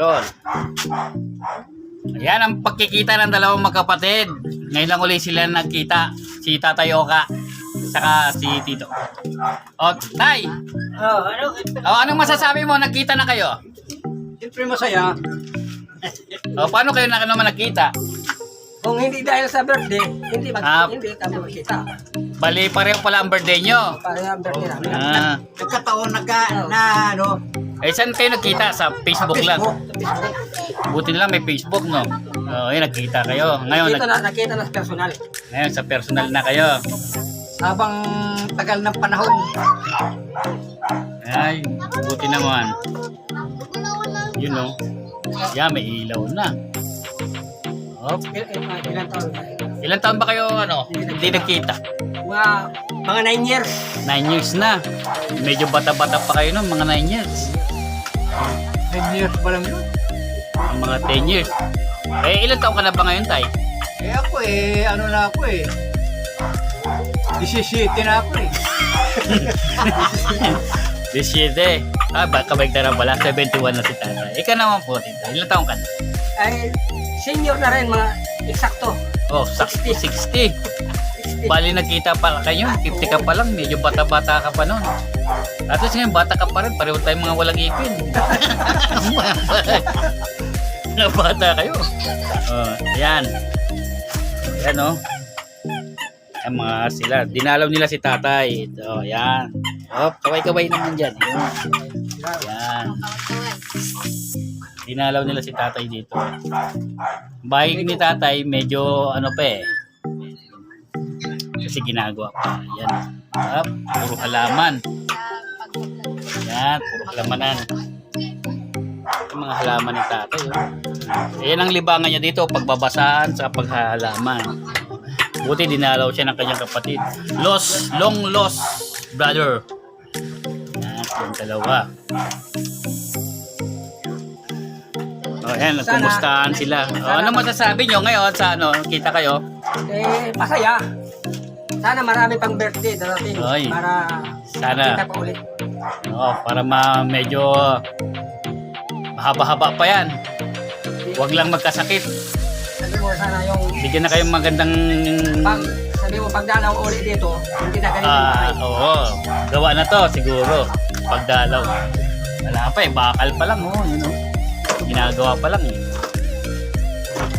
Yun. Ayan ang pagkikita ng dalawang magkapatid. Ngayon lang uli sila nagkita. Si Tatay Oka saka si Tito. O, Tay! Anong masasabi mo? Nagkita na kayo? Siyempre masaya. O, paano kayo naman nagkita? Kung hindi dahil sa birthday, hindi kami makita. Bali, pareho pala ang birthday nyo. Para yung birthday namin. Nagkataon Saan kayo nagkita? Sa Facebook lang. Facebook. Buti na lang may Facebook, no? Ayun, nagkita kayo. Ngayon, Nakita na sa personal. ngayon, sa personal na kayo. Habang tagal ng panahon. Ay, buti naman. Yun, no? Yan, may ilaw na. Oh, Ilang taon? ilan taon ba kayo, hindi nagkita? Mga 9 years. 9 years na. Medyo bata-bata pa kayo nun, mga 9 years. 10 years pa lang yun. Ang mga 10 years. Ilan taon ka na ba ngayon, Tay? Ako ano na ako 17 na ako 17. Baka na pala, 71 na si Tatay. Ikaw naman po, Tito. Ilan taon ka na? Ay, senior na rin, mga eksakto. Oh, 60. Bali nagkita pa kayo, 50 ka pa lang, medyo bata-bata ka pa noon. At least ngayon, bata ka pa rin, pareho tayong mga walang ipin. Mga bata kayo. Ayan. Ayan, oh. Ayan mga sila. Dinalaw nila si Tatay. Ito, ayan. Kaway-kaway naman dyan. Ayan. Dinalaw nila si Tatay dito. Bahay ni Tatay, medyo kasi ginagawa pa. Yan. Puro halaman. Yan, puro halamanan. Yung mga halaman ni Tatay. Ayan ang libangan niya dito, pagbabasaan sa paghalaman. Buti dinalaw siya ng kanyang kapatid. Long lost brother. Yan, yung dalawa. Ayan, kumustahan sila. Ano masasabi nyo ngayon sa kita kayo? Masaya. Sana marami pang birthday darating para sana kita pa ulit. Para medyo mahaba-haba pa yan. Huwag lang magkasakit. Sabi mo sana yung Bigyan na kayong magandang sabi mo pagdalaw ulit dito, hindi na ganito. Oo. Gawa na to siguro. Pagdalaw. Wala pa bakal pa lang ginagawa pa lang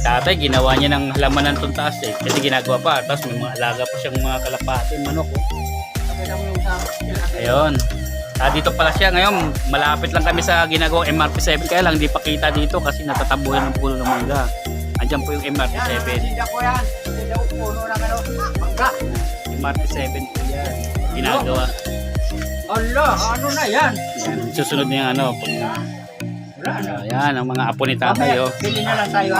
Tatay, ginawa niya ng halamanan itong taas kasi ginagawa pa. Tapos may mga alaga pa siyang mga kalapati, manok. Ayun. Dito pala siya ngayon. Malapit lang kami sa ginagawang MRP7. Kaya lang hindi pa kita dito kasi natatabuhan ng puno ng mangga. Andyan po yung MRP7. Hindi ako yan. Hindi ako puno ng mangga. MRP7 po yan. Ginagawa. Allah, ano na yan? Susunod niya Ayan, ang mga apo ni Tatay. Pili na lang tayo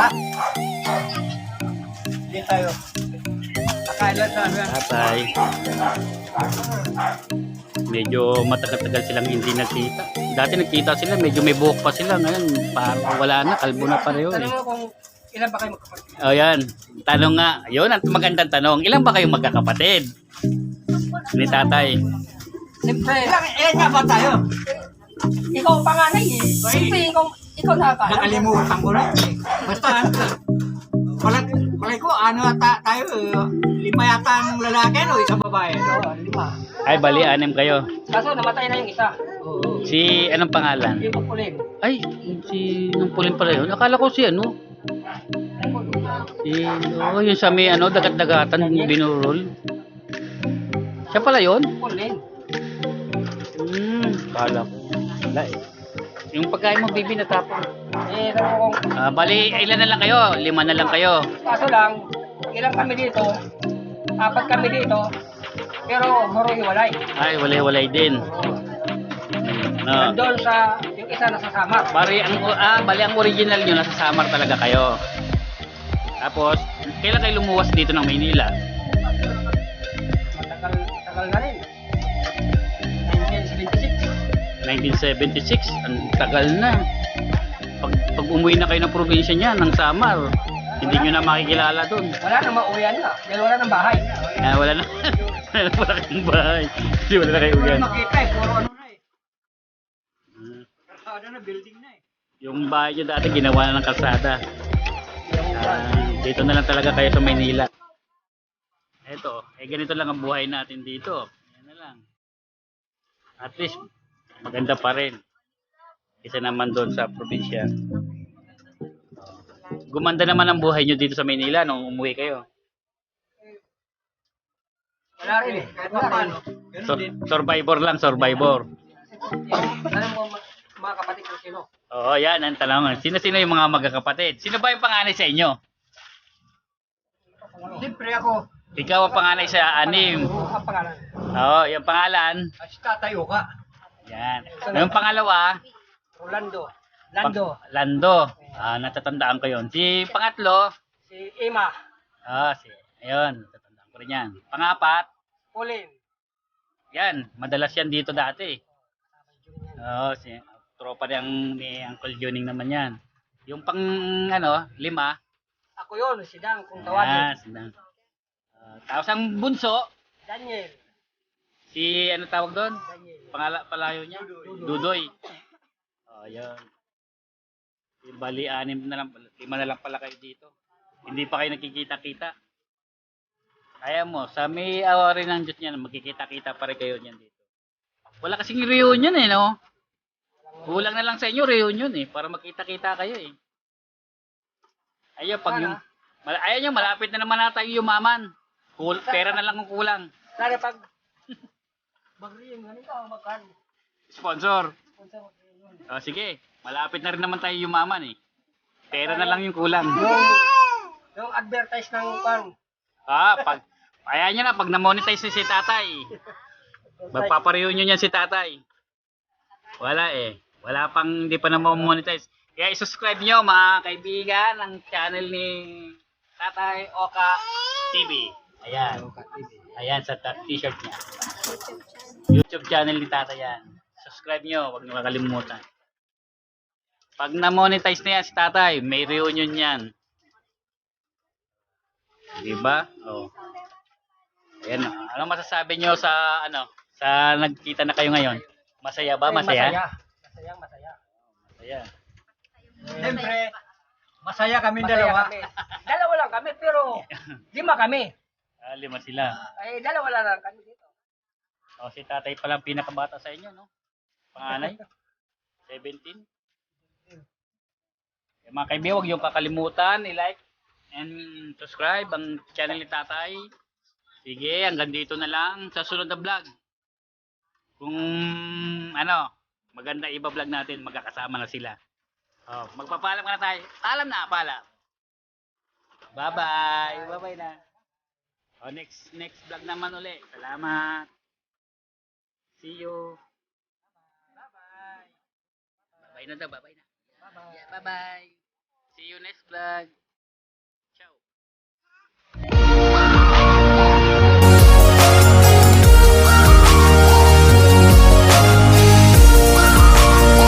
Pili tayo. Kakain lang tayo. Tatay. Medyo matagal-tagal silang hindi nagkita. Dati nagkita sila, medyo may buhok pa sila. Ngayon, parang wala na, kalbo na pareho. Tanong mo kung ilan ba kayo magkapatid? Ayan, tanong nga. Yun, ang magandang tanong. Ilan ba kayong magkakapatid? Ni Tatay. Siyempre, Ilan nga ba tayo? ikaw ang panganay eh. Siyempre, ikaw nakakaalam. Nakalimutan ko na. Basta palay ko, tayo, 5 yata ang lalaki, isang babae. 5. Ay, bali, 6 kayo. Kaso namatay na yung isa. Si, anong pangalan? Hindi mo pulin. Ay, si Nungpulin pala yun. Akala ko si yung sa may dagat-dagatan binurol. Siya pala yun? Pulin. Kala ko. Wala Yung pagkain mo, baby, natapon. Tanong kung Bali, ilan na lang kayo? 5 na lang kayo. kaso lang, ilang kami dito, 4 kami dito, pero puro hiwalay. Ay, walay-walay din. Nandun sa, yung isa nasa Samar. Bali, ang original nyo, nasa Samar talaga kayo. Tapos, kailan kayo lumuwas dito ng Maynila? Tagal na rin. 1976. Ang tagal na. Pag umuwi na kayo ng probinsya niya, ng Samar, hindi nyo na makikilala doon. Wala nang mauwian na. Dahil wala nang bahay. Wala na. Wala kayong bahay. Hindi, wala na kayo uwian. Makita puro na Kalsada na, building na Yung bahay nyo dati ginawa na ng kalsada. Dito na lang talaga kayo sa Maynila. Eto, ganito lang ang buhay natin dito. Yan na lang. At least, maganda pa rin. Isa naman doon sa probinsya. Gumanda naman ang buhay nyo dito sa Maynila nung umuwi kayo. Wala rin eh. Kahit pa paano. Ganun So, din. survivor lang, survivor. Alam mo mga kapatid ko sino? Oo, yan ang tanong. Sino-sino yung mga magkakapatid? Sino ba yung panganay sa inyo? Siyempre ako. Ikaw ang panganay sa anim. Ang pangalan. Oo, yung pangalan. At tatayo ka. Yan. Yung pangalawa, Rolando. Lando. Lando. Natatandaan ko yun. Si pangatlo, Si Ima. ayun, natatandaan ko rin yan. Pangapat, Pauline. yan, madalas yan dito dati. Oo, tropa ni Uncle Juning naman yan. Yung pang, lima, Ako yun, si Dang, kung yan, tawagin. sinang. Tapos ang bunso, Daniel. si, ano tawag doon? Daniel. Palayo niya? Dudoy. Yun. Bali, 5 na lang, 5 na lang pala kayo dito. Hindi pa kayo nakikita-kita. Kaya mo, sa may awa rin ng Diyos niyan, magkikita-kita pa rin kayo niyan dito. Wala kasing reunion no? Kulang na lang sa inyo reunion para magkita-kita kayo Ayaw nyo, malapit na naman na tayo yumaman. Pera na lang ang kulang. Sana pag mag-reunion, ganito ang magkano. Sponsor. Sige, malapit na rin naman tayo yumaman Pera na lang yung kulang. Yung advertise ng pan. Kaya nyo na, pag na-monetize si tatay, magpapareunion yan si tatay. Wala Wala pang, hindi pa na-monetize. Kaya i-subscribe nyo mga kaibigan ang channel ni Tatay Oka TV. Ayan. Ayan sa t-shirt niya. YouTube channel ni Tatay yan. Subscribe nyo, huwag nyo kakalimutan. Pag na-monetize na yan si Tatay, may reunion yan. Diba? Ayan. Ano masasabi nyo sa sa nagkita na kayo ngayon? Masaya ba? Masaya? Masaya. Masaya. Siyempre, masaya kami Masaya dalawa. kami. Dalawa lang kami, pero 5 kami. 5 sila. Dalawa lang kami dito. Si tatay pa lang pinakabata sa inyo, no? Panganay? 17? Mga kaibigan, huwag yung kakalimutan, i-like and subscribe ang channel ni tatay. Sige, hanggang dito na lang sa sunod na vlog. Kung maganda iba-vlog natin, magkakasama na sila. Magpapaalam ka na tayo. Paalam na, paalam. Bye-bye. Bye-bye na. Next vlog naman uli. Salamat. See you. Bye-bye. Bye-bye na daw, bye-bye na. Bye-bye. Yeah, bye-bye. See you next vlog.